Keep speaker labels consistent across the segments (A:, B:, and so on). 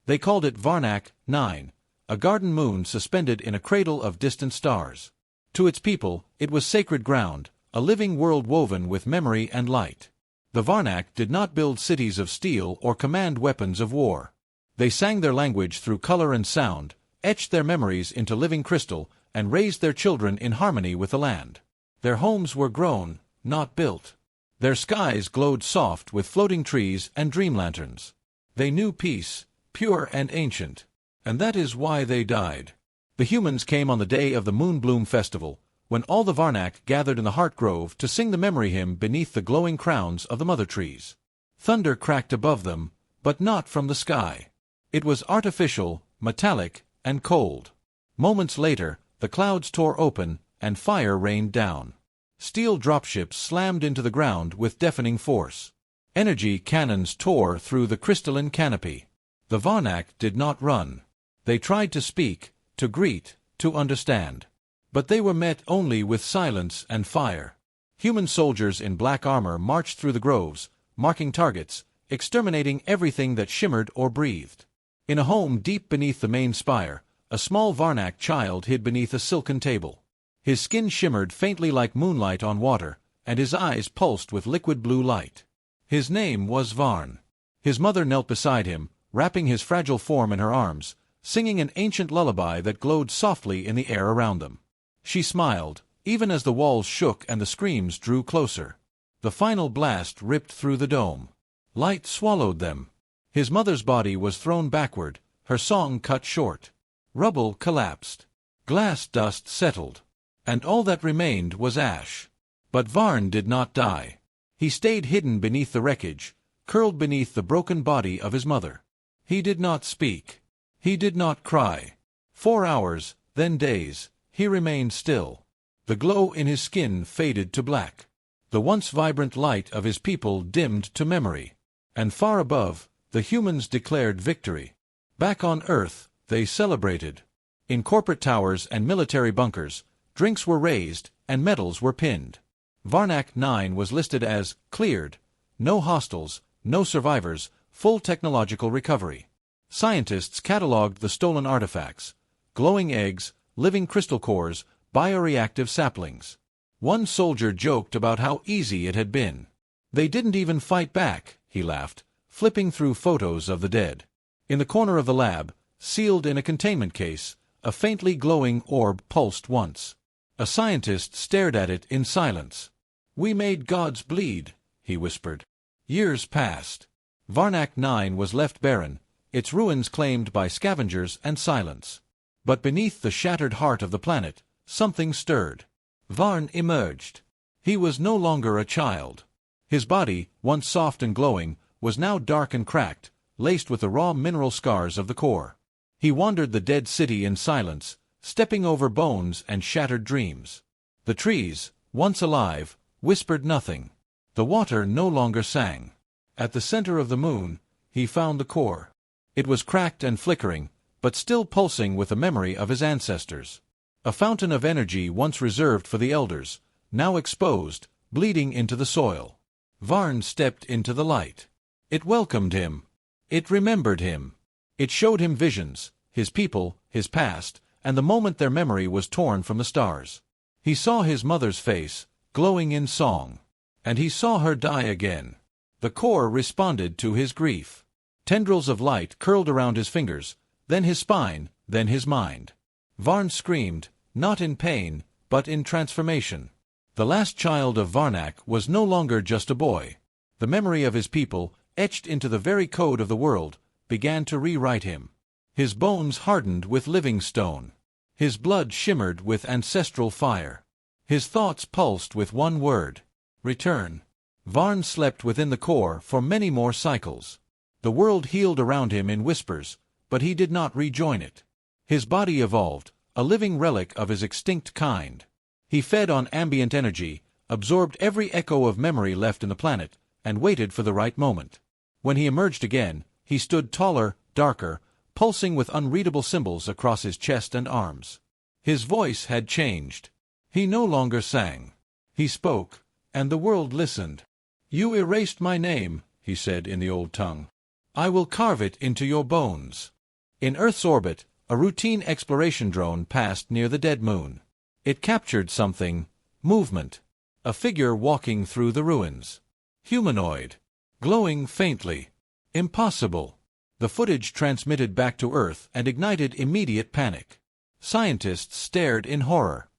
A: They called it Varnak 9, a garden moon suspended in a cradle of distant stars. To its people, it was sacred ground, a living world woven with memory and light. The Varnak did not build cities of steel or command weapons of war. They sang their language through color and sound, etched their memories into living crystal, and raised their children in harmony with the land. Their homes were grown, not built. Their skies glowed soft with floating trees and dream lanterns. They knew peace, pure and ancient. And that is why they died. The humans came on the day of the Moonbloom Festival, when all the Varnak gathered in the Heart Grove to sing the memory hymn beneath the glowing crowns of the mother trees. Thunder cracked above them, but not from the sky. It was artificial, metallic, and cold. Moments later, the clouds tore open, and fire rained down. Steel dropships slammed into the ground with deafening force. Energy cannons tore through the crystalline canopy. The Varnak did not run. They tried to speak, to greet, to understand. But they were met only with silence and fire. Human soldiers in black armor marched through the groves, marking targets, exterminating everything that shimmered or breathed. In a home deep beneath the main spire, a small Varnak child hid beneath a silken table. His skin shimmered faintly like moonlight on water, and his eyes pulsed with liquid blue light. His name was Varn. His mother knelt beside him, wrapping his fragile form in her arms, singing an ancient lullaby that glowed softly in the air around them. She smiled, even as the walls shook and the screams drew closer. The final blast ripped through the dome. Light swallowed them. His mother's body was thrown backward, her song cut short. Rubble collapsed. Glass dust settled. And all that remained was ash. But Varn did not die. He stayed hidden beneath the wreckage, curled beneath the broken body of his mother. He did not speak. He did not cry. 4 hours, then days, he remained still. The glow in his skin faded to black. The once vibrant light of his people dimmed to memory. And far above, the humans declared victory. Back on Earth, they celebrated. In corporate towers and military bunkers, drinks were raised and medals were pinned. Varnak 9 was listed as cleared, no hostiles, no survivors, full technological recovery. Scientists catalogued the stolen artifacts: glowing eggs, living crystal cores, bioreactive saplings. One soldier joked about how easy it had been. They didn't even fight back, he laughed, flipping through photos of the dead. In the corner of the lab, sealed in a containment case, a faintly glowing orb pulsed once. A scientist stared at it in silence. "We made gods bleed," he whispered. Years passed. Varnak 9 was left barren, its ruins claimed by scavengers and silence. But beneath the shattered heart of the planet, something stirred. Varn emerged. He was no longer a child. His body, once soft and glowing, was now dark and cracked, laced with the raw mineral scars of the core. He wandered the dead city in silence, stepping over bones and shattered dreams. The trees, once alive, whispered nothing. The water no longer sang. At the center of the moon, he found the core. It was cracked and flickering, but still pulsing with the memory of his ancestors. A fountain of energy once reserved for the elders, now exposed, bleeding into the soil. Varn stepped into the light. It welcomed him. It remembered him. It showed him visions, his people, his past, and the moment their memory was torn from the stars. He saw his mother's face, glowing in song. And he saw her die again. The core responded to his grief. Tendrils of light curled around his fingers, then his spine, then his mind. Varn screamed, not in pain, but in transformation. The last child of Varnak was no longer just a boy. The memory of his people, etched into the very code of the world, began to rewrite him. His bones hardened with living stone. His blood shimmered with ancestral fire. His thoughts pulsed with one word: return. Varn slept within the core for many more cycles. The world healed around him in whispers, but he did not rejoin it. His body evolved, a living relic of his extinct kind. He fed on ambient energy, absorbed every echo of memory left in the planet, and waited for the right moment. When he emerged again, he stood taller, darker, pulsing with unreadable symbols across his chest and arms. His voice had changed. He no longer sang. He spoke, and the world listened. "You erased my name," he said in the old tongue. "I will carve it into your bones." In Earth's orbit, a routine exploration drone passed near the dead moon. It captured something. Movement. A figure walking through the ruins. Humanoid. Glowing faintly. Impossible. The footage transmitted back to Earth and ignited immediate panic. Scientists stared in horror.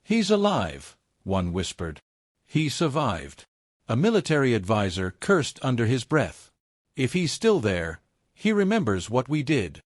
A: "He's alive," one whispered. "He survived." A military advisor cursed under his breath. "If he's still there, he remembers what we did."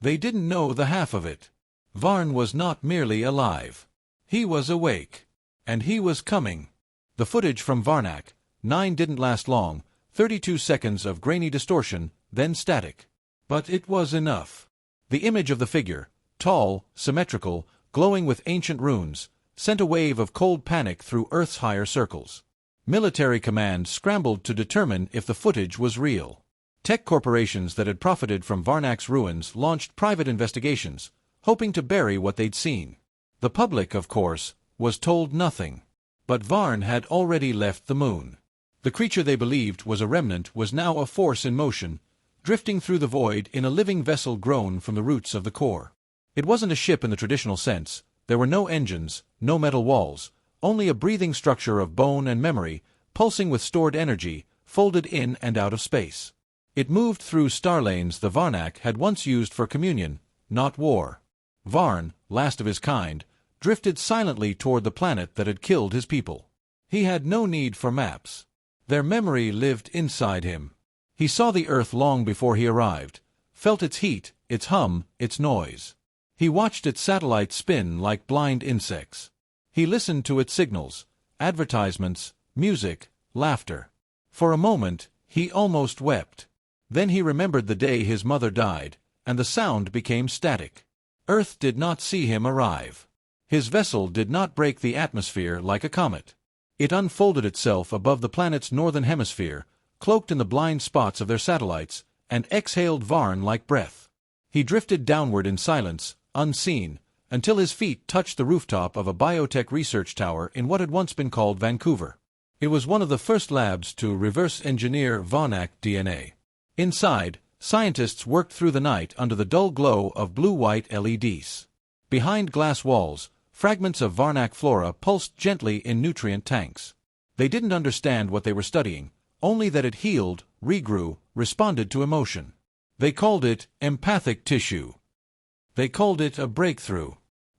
A: They didn't know the half of it. Varn was not merely alive. He was awake. And he was coming. The footage from Varnak 9 didn't last long, 32 seconds of grainy distortion, then static. But it was enough. The image of the figure, tall, symmetrical, glowing with ancient runes, sent a wave of cold panic through Earth's higher circles. Military command scrambled to determine if the footage was real. Tech corporations that had profited from Varnak's ruins launched private investigations, hoping to bury what they'd seen. The public, of course, was told nothing. But Varn had already left the moon. The creature they believed was a remnant was now a force in motion, drifting through the void in a living vessel grown from the roots of the core. It wasn't a ship in the traditional sense. There were no engines, no metal walls, only a breathing structure of bone and memory, pulsing with stored energy, folded in and out of space. It moved through star lanes the Varnak had once used for communion, not war. Varn, last of his kind, drifted silently toward the planet that had killed his people. He had no need for maps. Their memory lived inside him. He saw the Earth long before he arrived, felt its heat, its hum, its noise. He watched its satellites spin like blind insects. He listened to its signals, advertisements, music, laughter. For a moment, he almost wept. Then he remembered the day his mother died, and the sound became static. Earth did not see him arrive. His vessel did not break the atmosphere like a comet. It unfolded itself above the planet's northern hemisphere, cloaked in the blind spots of their satellites, and exhaled Varn like breath. He drifted downward in silence, unseen, until his feet touched the rooftop of a biotech research tower in what had once been called Vancouver. It was one of the first labs to reverse engineer Varnak DNA. Inside, scientists worked through the night under the dull glow of blue-white LEDs. Behind glass walls, fragments of Varnak flora pulsed gently in nutrient tanks. They didn't understand what they were studying, only that it healed, regrew, responded to emotion. They called it empathic tissue. They called it a breakthrough.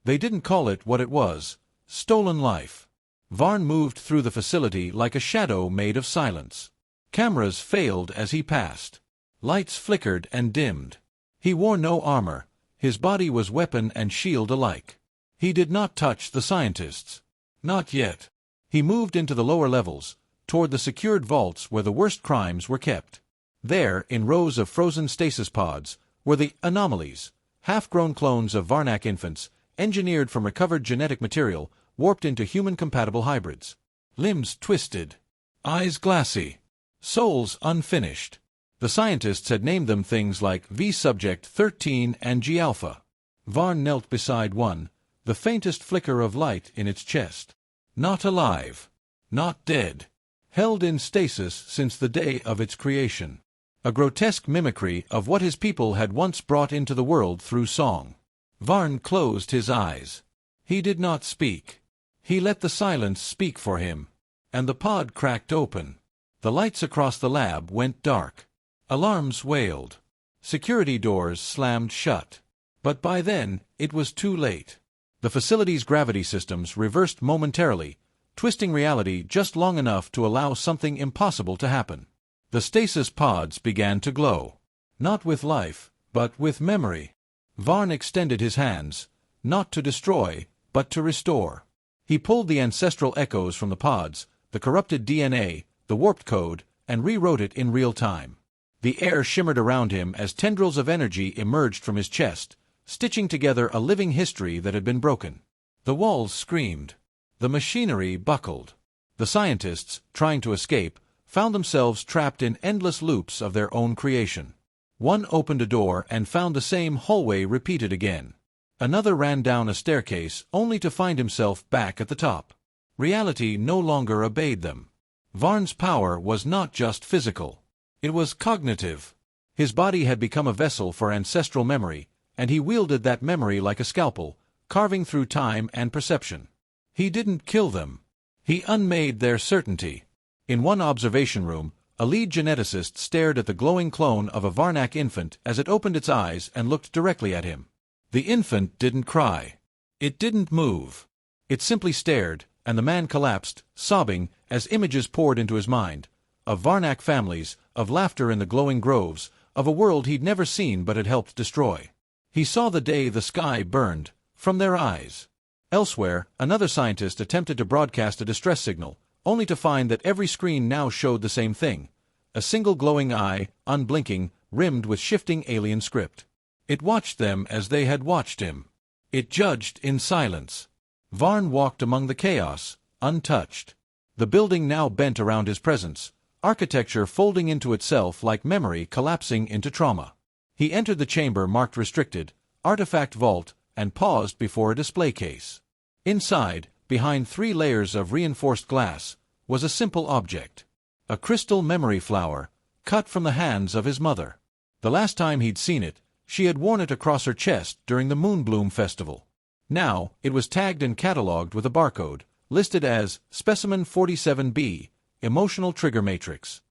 A: They didn't call it what it was: stolen life. Varn moved through the facility like a shadow made of silence. Cameras failed as he passed. Lights flickered and dimmed. He wore no armor. His body was weapon and shield alike. He did not touch the scientists. Not yet. He moved into the lower levels, toward the secured vaults where the worst crimes were kept. There, in rows of frozen stasis pods, were the anomalies, half-grown clones of Varnak infants, engineered from recovered genetic material, warped into human-compatible hybrids. Limbs twisted. Eyes glassy. Souls unfinished. The scientists had named them things like V-Subject 13 and G-Alpha. Varn knelt beside one, the faintest flicker of light in its chest. Not alive. Not dead. Held in stasis since the day of its creation. A grotesque mimicry of what his people had once brought into the world through song. Varn closed his eyes. He did not speak. He let the silence speak for him. And the pod cracked open. The lights across the lab went dark. Alarms wailed. Security doors slammed shut. But by then, it was too late. The facility's gravity systems reversed momentarily, twisting reality just long enough to allow something impossible to happen. The stasis pods began to glow. Not with life, but with memory. Varn extended his hands, not to destroy, but to restore. He pulled the ancestral echoes from the pods, the corrupted DNA, the warped code, and rewrote it in real time. The air shimmered around him as tendrils of energy emerged from his chest, stitching together a living history that had been broken. The walls screamed. The machinery buckled. The scientists, trying to escape, found themselves trapped in endless loops of their own creation. One opened a door and found the same hallway repeated again. Another ran down a staircase only to find himself back at the top. Reality no longer obeyed them. Varn's power was not just physical. It was cognitive. His body had become a vessel for ancestral memory, and he wielded that memory like a scalpel, carving through time and perception. He didn't kill them. He unmade their certainty. In one observation room, a lead geneticist stared at the glowing clone of a Varnak infant as it opened its eyes and looked directly at him. The infant didn't cry. It didn't move. It simply stared, and the man collapsed, sobbing, as images poured into his mind, of Varnak families, of laughter in the glowing groves, of a world he'd never seen but had helped destroy. He saw the day the sky burned, from their eyes. Elsewhere, another scientist attempted to broadcast a distress signal, only to find that every screen now showed the same thing: a single glowing eye, unblinking, rimmed with shifting alien script. It watched them as they had watched him. It judged in silence. Varn walked among the chaos, untouched. The building now bent around his presence, architecture folding into itself like memory collapsing into trauma. He entered the chamber marked Restricted, Artifact Vault, and paused before a display case. Inside, behind 3 layers of reinforced glass, was a simple object. A crystal memory flower, cut from the hands of his mother. The last time he'd seen it, she had worn it across her chest during the Moonbloom Festival. Now, it was tagged and catalogued with a barcode, listed as Specimen 47B, Emotional Trigger Matrix.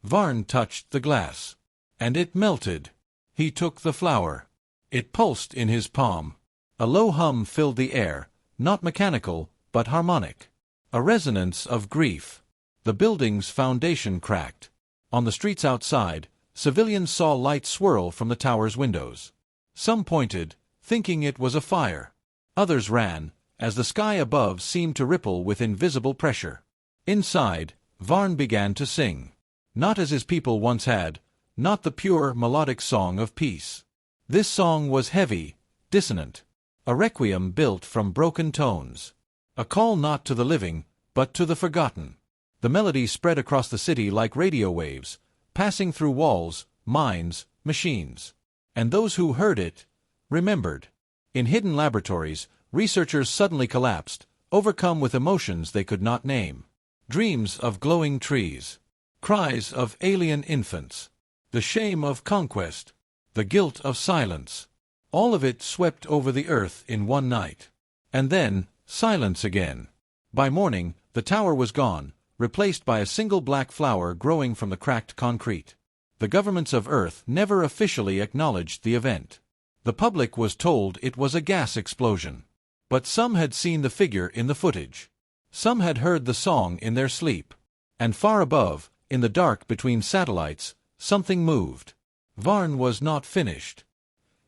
A: Varn touched the glass. And it melted. He took the flower. It pulsed in his palm. A low hum filled the air, not mechanical, but harmonic. A resonance of grief. The building's foundation cracked. On the streets outside, civilians saw light swirl from the tower's windows. Some pointed, thinking it was a fire. Others ran, as the sky above seemed to ripple with invisible pressure. Inside, Varn began to sing. Not as his people once had, not the pure, melodic song of peace. This song was heavy, dissonant. A requiem built from broken tones. A call not to the living, but to the forgotten. The melody spread across the city like radio waves, passing through walls, minds, machines. And those who heard it, remembered. In hidden laboratories, researchers suddenly collapsed, overcome with emotions they could not name. Dreams of glowing trees. Cries of alien infants. The shame of conquest. The guilt of silence. All of it swept over the earth in one night. And then, silence again. By morning, the tower was gone, replaced by a single black flower growing from the cracked concrete. The governments of Earth never officially acknowledged the event. The public was told it was a gas explosion. But some had seen the figure in the footage. Some had heard the song in their sleep. And far above, in the dark between satellites, something moved. Varn was not finished.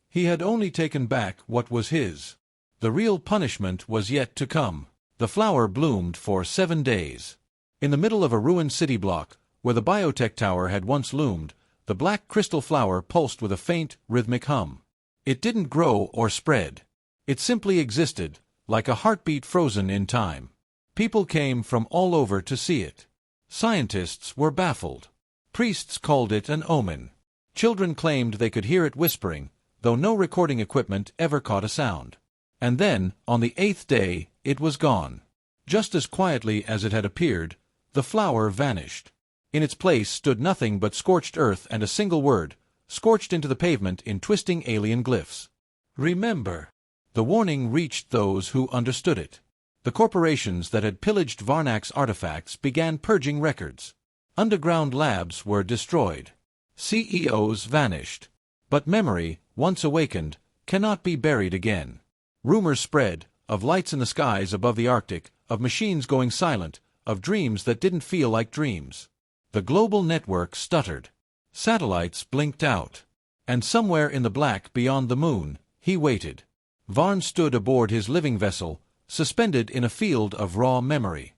A: He had only taken back what was his. The real punishment was yet to come. The flower bloomed for 7 days. In the middle of a ruined city block, where the biotech tower had once loomed, the black crystal flower pulsed with a faint, rhythmic hum. It didn't grow or spread. It simply existed, like a heartbeat frozen in time. People came from all over to see it. Scientists were baffled. Priests called it an omen. Children claimed they could hear it whispering, though no recording equipment ever caught a sound. And then, on the 8th day, it was gone. Just as quietly as it had appeared, the flower vanished. In its place stood nothing but scorched earth and a single word, scorched into the pavement in twisting alien glyphs. Remember. The warning reached those who understood it. The corporations that had pillaged Varnak's artifacts began purging records. Underground labs were destroyed. CEOs vanished. But memory, once awakened, cannot be buried again. Rumors spread, of lights in the skies above the Arctic, of machines going silent, of dreams that didn't feel like dreams. The global network stuttered. Satellites blinked out. And somewhere in the black beyond the moon, he waited. Varn stood aboard his living vessel, suspended in a field of raw memory.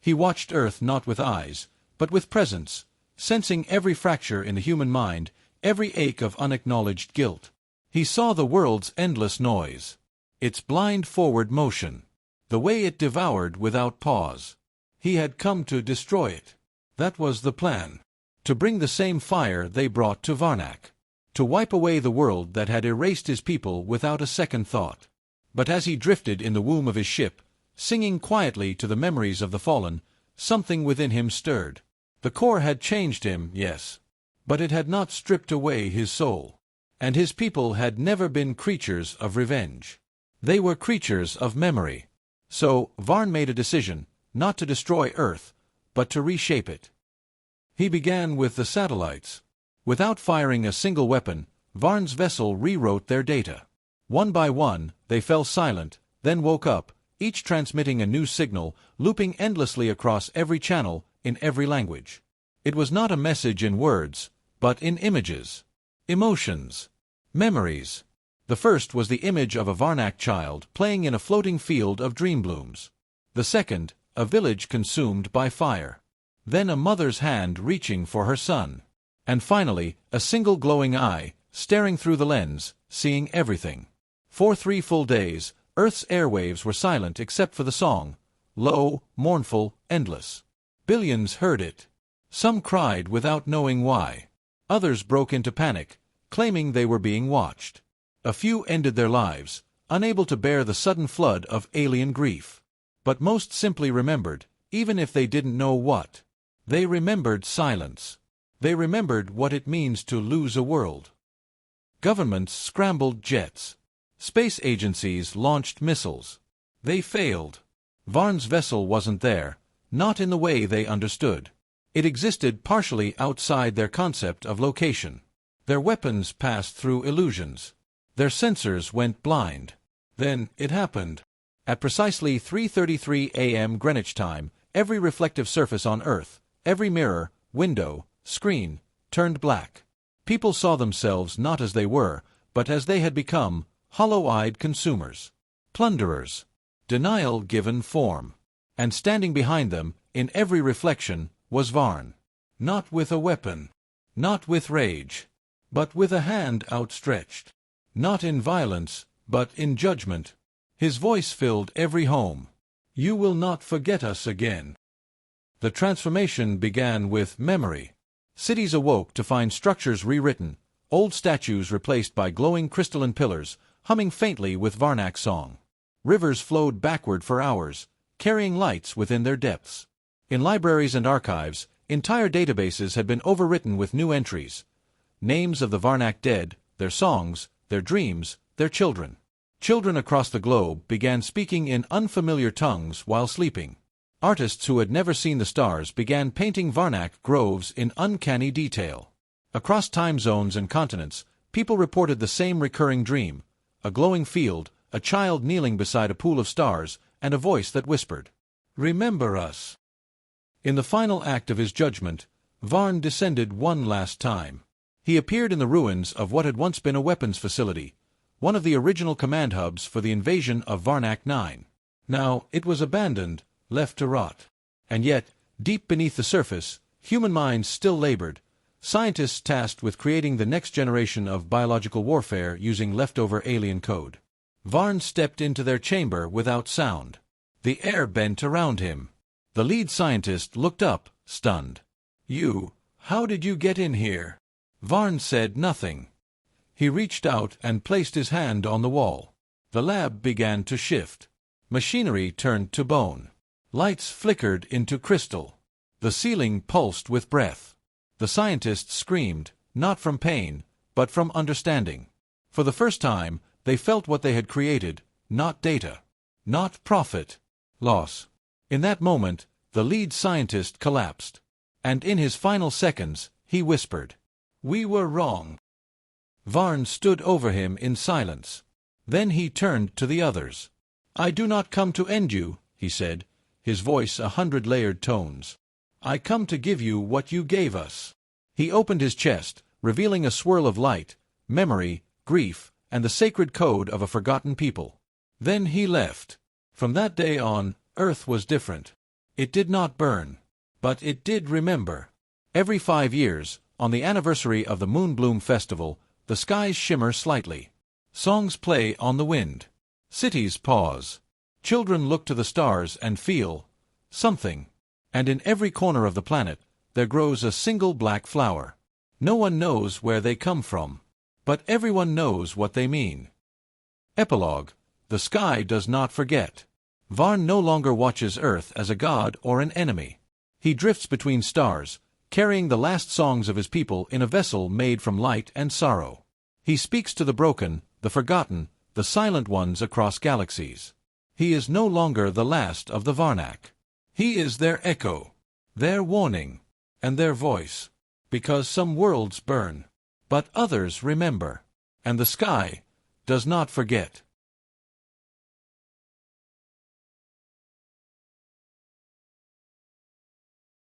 A: He watched Earth not with eyes, but with presence, sensing every fracture in the human mind, every ache of unacknowledged guilt. He saw the world's endless noise, its blind forward motion, the way it devoured without pause. He had come to destroy it. That was the plan. To bring the same fire they brought to Varnak. To wipe away the world that had erased his people without a second thought. But as he drifted in the womb of his ship, singing quietly to the memories of the fallen, something within him stirred. The core had changed him, yes. But it had not stripped away his soul. And his people had never been creatures of revenge. They were creatures of memory. So, Varn made a decision, not to destroy Earth, but to reshape it. He began with the satellites. Without firing a single weapon, Varn's vessel rewrote their data. One by one, they fell silent, then woke up, each transmitting a new signal, looping endlessly across every channel, in every language. It was not a message in words, but in images. Emotions. Memories. The first was the image of a Varnak child playing in a floating field of dream blooms. The second, a village consumed by fire. Then a mother's hand reaching for her son. And finally, a single glowing eye, staring through the lens, seeing everything. For 3 full days, Earth's airwaves were silent except for the song, low, mournful, endless. Billions heard it. Some cried without knowing why. Others broke into panic, claiming they were being watched. A few ended their lives, unable to bear the sudden flood of alien grief. But most simply remembered, even if they didn't know what. They remembered silence. They remembered what it means to lose a world. Governments scrambled jets. Space agencies launched missiles. They failed. Varn's vessel wasn't there, not in the way they understood. It existed partially outside their concept of location. Their weapons passed through illusions. Their sensors went blind. Then it happened. At precisely 3:33 a.m. Greenwich time, every reflective surface on Earth, every mirror, window, screen, turned black. People saw themselves not as they were, but as they had become, hollow-eyed consumers. Plunderers. Denial given form. And standing behind them, in every reflection, was Varn. Not with a weapon. Not with rage. But with a hand outstretched. Not in violence, but in judgment. His voice filled every home. You will not forget us again. The transformation began with memory. Cities awoke to find structures rewritten, old statues replaced by glowing crystalline pillars, humming faintly with Varnak song. Rivers flowed backward for hours, carrying lights within their depths. In libraries and archives, entire databases had been overwritten with new entries. Names of the Varnak dead, their songs, their dreams, their children. Children across the globe began speaking in unfamiliar tongues while sleeping. Artists who had never seen the stars began painting Varnak groves in uncanny detail. Across time zones and continents, people reported the same recurring dream: a glowing field, a child kneeling beside a pool of stars, and a voice that whispered, "Remember us." In the final act of his judgment, Varn descended one last time. He appeared in the ruins of what had once been a weapons facility, one of the original command hubs for the invasion of Varnak 9. Now, it was abandoned, left to rot. And yet, deep beneath the surface, human minds still labored, scientists tasked with creating the next generation of biological warfare using leftover alien code. Varn stepped into their chamber without sound. The air bent around him. The lead scientist looked up, stunned. How did you get in here?" Varn said nothing. He reached out and placed his hand on the wall. The lab began to shift. Machinery turned to bone. Lights flickered into crystal. The ceiling pulsed with breath. The scientists screamed, not from pain, but from understanding. For the first time, they felt what they had created, not data, not profit, loss. In that moment, the lead scientist collapsed. And in his final seconds, he whispered, "We were wrong." Varn stood over him in silence. Then he turned to the others. "I do not come to end you," he said, his voice 100-layered tones. "I come to give you what you gave us." He opened his chest, revealing a swirl of light, memory, grief, and the sacred code of a forgotten people. Then he left. From that day on, Earth was different. It did not burn. But it did remember. Every 5 years, on the anniversary of the Moonbloom Festival, the skies shimmer slightly. Songs play on the wind. Cities pause. Children look to the stars and feel something. And in every corner of the planet, there grows a single black flower. No one knows where they come from. But everyone knows what they mean. Epilogue. The sky does not forget. Varn no longer watches Earth as a god or an enemy. He drifts between stars, carrying the last songs of his people in a vessel made from light and sorrow. He speaks to the broken, the forgotten, the silent ones across galaxies. He is no longer the last of the Varnak. He is their echo, their warning, and their voice. Because some worlds burn, but others remember. And the sky does not forget.